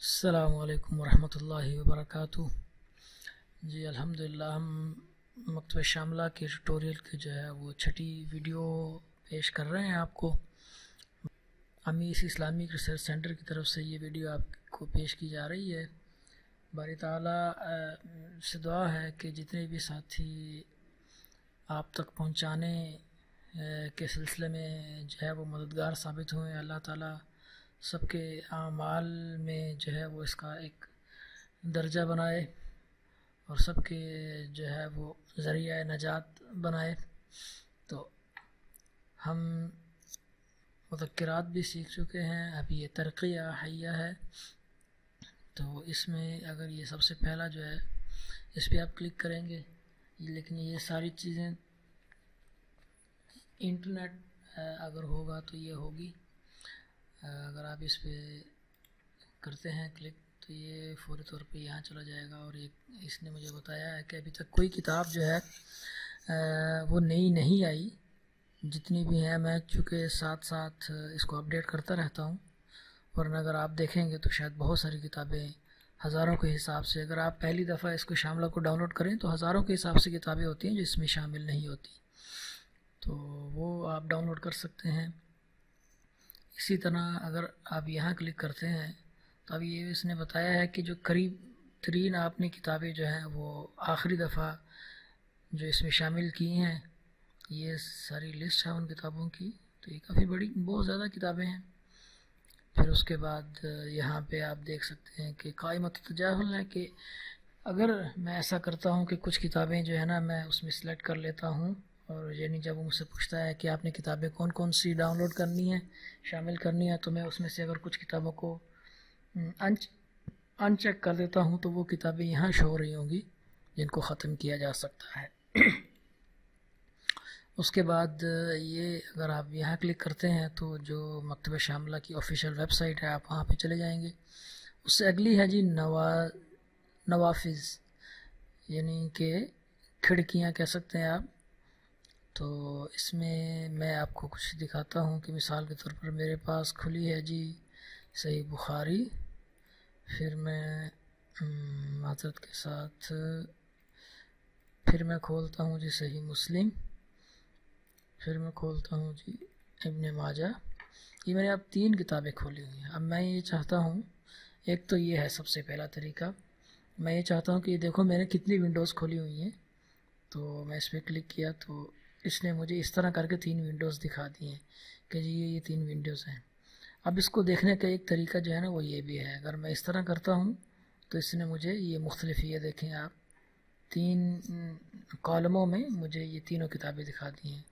السلام علیکم ورحمۃ اللہ وبرکاتہ۔ جی الحمدللہ ہم مکتبہ شاملہ کے ٹیوٹوریل کی جو ہے وہ چھٹی ویڈیو پیش کر رہے ہیں آپ کو۔ امیس اسلامک ریسرچ سینٹر کی طرف سے یہ ویڈیو آپ کو پیش کی جا رہی ہے۔ باری تعالیٰ سے دعا ہے کہ جتنے بھی ساتھی آپ تک پہنچانے کے سلسلے میں جو ہے وہ مددگار ثابت ہوئے، اللہ تعالیٰ سب کے اعمال میں جو ہے وہ اس کا ایک درجہ بنائے اور سب کے جو ہے وہ ذریعہ نجات بنائے۔ تو ہم مذکرات بھی سیکھ چکے ہیں، ابھی یہ ترقیہ حیہ ہے، تو اس میں اگر یہ سب سے پہلا جو ہے اس پہ آپ کلک کریں گے، لیکن یہ ساری چیزیں انٹرنیٹ اگر ہوگا تو یہ ہوگی۔ اگر آپ اس پہ کرتے ہیں کلک تو یہ فوری طور پہ یہاں چلا جائے گا، اور اس نے مجھے بتایا ہے کہ ابھی تک کوئی کتاب جو ہے وہ نئی نہیں آئی۔ جتنی بھی ہیں میں چونکہ ساتھ ساتھ اس کو اپڈیٹ کرتا رہتا ہوں، ورنہ اگر آپ دیکھیں گے تو شاید بہت ساری کتابیں ہزاروں کے حساب سے، اگر آپ پہلی دفعہ اس کو شاملہ کو ڈاؤن لوڈ کریں تو ہزاروں کے حساب سے کتابیں ہوتی ہیں جو اس میں شامل نہیں ہوتی، تو وہ آپ ڈاؤن لوڈ کر سکتے ہیں۔ اسی طرح اگر آپ یہاں کلک کرتے ہیں تو اب یہ اس نے بتایا ہے کہ جو قریب ترین آپ نے کتابیں جو ہیں وہ آخری دفعہ جو اس میں شامل کی ہیں، یہ ساری لسٹ ہے ان کتابوں کی، تو یہ کافی بڑی بہت زیادہ کتابیں ہیں۔ پھر اس کے بعد یہاں پہ آپ دیکھ سکتے ہیں کہ قائمۃ تجاہل ہے، کہ اگر میں ایسا کرتا ہوں کہ کچھ کتابیں جو ہے نا میں اس میں سلیکٹ کر لیتا ہوں، اور یعنی جب وہ مجھ سے پوچھتا ہے کہ آپ نے کتابیں کون کون سی ڈاؤن لوڈ کرنی ہیں، شامل کرنی ہے، تو میں اس میں سے اگر کچھ کتابوں کو ان چیک کر دیتا ہوں تو وہ کتابیں یہاں شو ہو رہی ہوں گی جن کو ختم کیا جا سکتا ہے۔ اس کے بعد یہ اگر آپ یہاں کلک کرتے ہیں تو جو مکتبہ شاملہ کی آفیشیل ویب سائٹ ہے آپ وہاں پہ چلے جائیں گے۔ اس سے اگلی ہے جی نوافذ، یعنی کہ کھڑکیاں کہہ سکتے ہیں آپ۔ تو اس میں آپ کو کچھ دکھاتا ہوں کہ مثال کے طور پر میرے پاس کھلی ہے جی صحیح بخاری، پھر میں معذرت کے ساتھ پھر میں کھولتا ہوں جی صحیح مسلم، پھر میں کھولتا ہوں جی ابن ماجہ۔ یہ میں نے اب 3 کتابیں کھولی ہوئی ہیں۔ اب میں یہ چاہتا ہوں، ایک تو یہ ہے سب سے پہلا طریقہ، میں یہ چاہتا ہوں کہ دیکھو میں نے کتنی ونڈوز کھولی ہوئی ہیں، تو میں اس پہ کلک کیا تو اس نے مجھے اس طرح کر کے 3 ونڈوز دکھا دی ہیں کہ جی یہ 3 ونڈوز ہیں۔ اب اس کو دیکھنے کا ایک طریقہ جو ہے نا وہ یہ بھی ہے، اگر میں اس طرح کرتا ہوں تو اس نے مجھے یہ مختلف، یہ دیکھیں آپ 3 کالموں میں مجھے یہ تینوں کتابیں دکھا دی ہیں،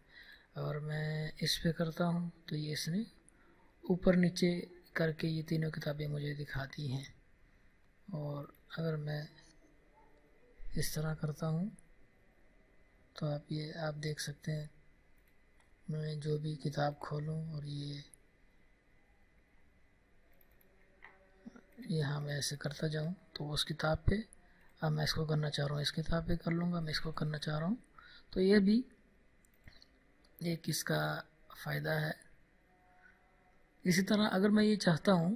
اور میں اس پہ کرتا ہوں تو یہ اس نے اوپر نیچے کر کے یہ تینوں کتابیں مجھے دکھا دی ہیں۔ اور اگر میں اس طرح کرتا ہوں تو آپ دیکھ سکتے ہیں، میں جو بھی کتاب کھولوں اور یہ یہاں میں ایسے کرتا جاؤں تو اس کتاب پہ، اب میں اس کو کرنا چاہ رہا ہوں اس کتاب پہ کر لوں گا، میں اس کو کرنا چاہ رہا ہوں، تو یہ بھی ایک اس کا فائدہ ہے۔ اسی طرح اگر میں یہ چاہتا ہوں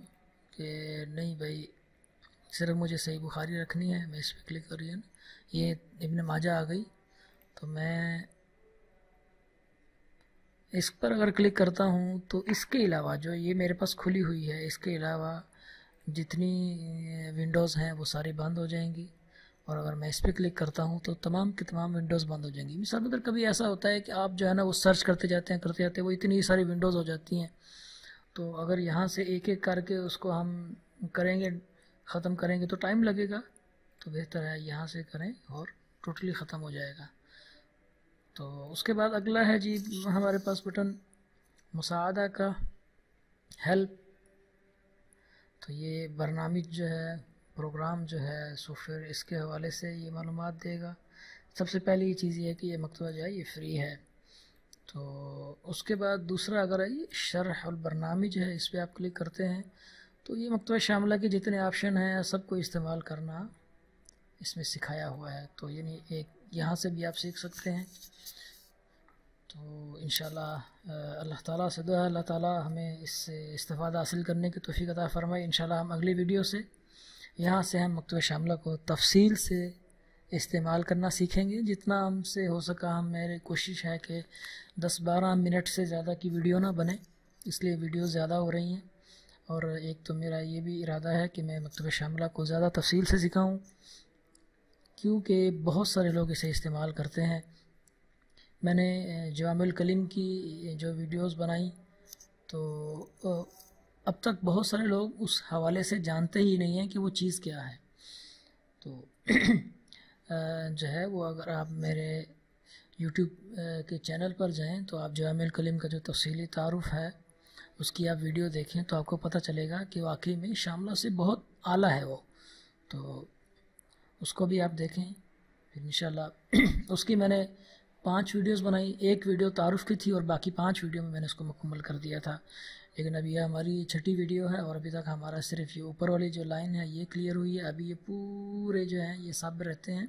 کہ نہیں بھائی صرف مجھے صحیح بخاری رکھنی ہے، میں اس پہ کلک کر یہ ابن ماجہ آ گئی، تو میں اس پر اگر کلک کرتا ہوں تو اس کے علاوہ جو یہ میرے پاس کھلی ہوئی ہے، اس کے علاوہ جتنی ونڈوز ہیں وہ ساری بند ہو جائیں گی، اور اگر میں اس پہ کلک کرتا ہوں تو تمام کی تمام ونڈوز بند ہو جائیں گی۔ مثال اگر کبھی ایسا ہوتا ہے کہ آپ جو ہے نا وہ سرچ کرتے جاتے ہیں وہ اتنی ساری ونڈوز ہو جاتی ہیں، تو اگر یہاں سے ایک ایک کر کے اس کو ہم کریں گے، ختم کریں گے تو ٹائم لگے گا، تو بہتر ہے یہاں سے کریں اور ٹوٹلی ختم ہو جائے گا۔ تو اس کے بعد اگلا ہے جی ہمارے پاس بٹن مساعدہ کا، ہیلپ، تو یہ برنامج جو ہے، پروگرام جو ہے، سافٹ ویئر، اس کے حوالے سے یہ معلومات دے گا۔ سب سے پہلی یہ چیز یہ ہے کہ یہ مکتبہ جو ہے یہ فری ہے۔ تو اس کے بعد دوسرا اگر ہے شرح البرنامج ہے، اس پہ آپ کلک کرتے ہیں تو یہ مکتبہ شاملہ کے جتنے آپشن ہیں سب کو استعمال کرنا اس میں سکھایا ہوا ہے، تو یعنی ایک یہاں سے بھی آپ سیکھ سکتے ہیں۔ تو انشاءاللہ اللہ تعالیٰ سے دعا ہے اللہ تعالیٰ ہمیں اس سے استفادہ حاصل کرنے کی توفیق عطا فرمائے۔ انشاءاللہ ہم اگلی ویڈیو سے یہاں سے ہم مکتبہ شاملہ کو تفصیل سے استعمال کرنا سیکھیں گے. جتنا ہم سے ہو سکا میری کوشش ہے کہ 10-12 منٹ سے زیادہ کی ویڈیو نہ بنے، اس لیے ویڈیو زیادہ ہو رہی ہیں. اور ایک تو میرا یہ بھی ارادہ ہے کہ میں مکتبہ شاملہ کو زیادہ تفصیل سے سکھاؤں، کیونکہ بہت سارے لوگ اسے استعمال کرتے ہیں. میں نے جوامع الکلم کی جو ویڈیوز بنائیں تو اب تک بہت سارے لوگ اس حوالے سے جانتے ہی نہیں ہیں کہ وہ چیز کیا ہے. تو جو ہے وہ اگر آپ میرے یوٹیوب کے چینل پر جائیں تو آپ جوامع الکلم کا جو تفصیلی تعارف ہے اس کی آپ ویڈیو دیکھیں تو آپ کو پتہ چلے گا کہ واقعی میں شاملہ سے بہت اعلیٰ ہے وہ. تو اس کو بھی آپ دیکھیں پھر انشاءاللہ. اس کی میں نے 5 ویڈیوز بنائی، ایک ویڈیو تعارف کی تھی اور باقی 5 ویڈیو میں نے اس کو مکمل کر دیا تھا. لیکن ابھی یہ ہماری 6ٹھی ویڈیو ہے اور ابھی تک ہمارا صرف یہ اوپر والی جو لائن ہے یہ کلیئر ہوئی ہے. ابھی یہ پورے جو ہیں یہ صابر رہتے ہیں.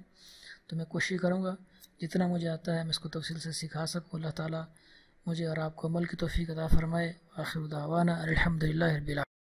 تو میں کوشش کروں گا جتنا مجھے آتا ہے میں اس کو تفصیل سے سکھا سکوں. اللہ تعالیٰ مجھے اور آپ کو عمل کی توفیق عطا فرمائے. آخر دعوانا الحمدللہ رب العالمین.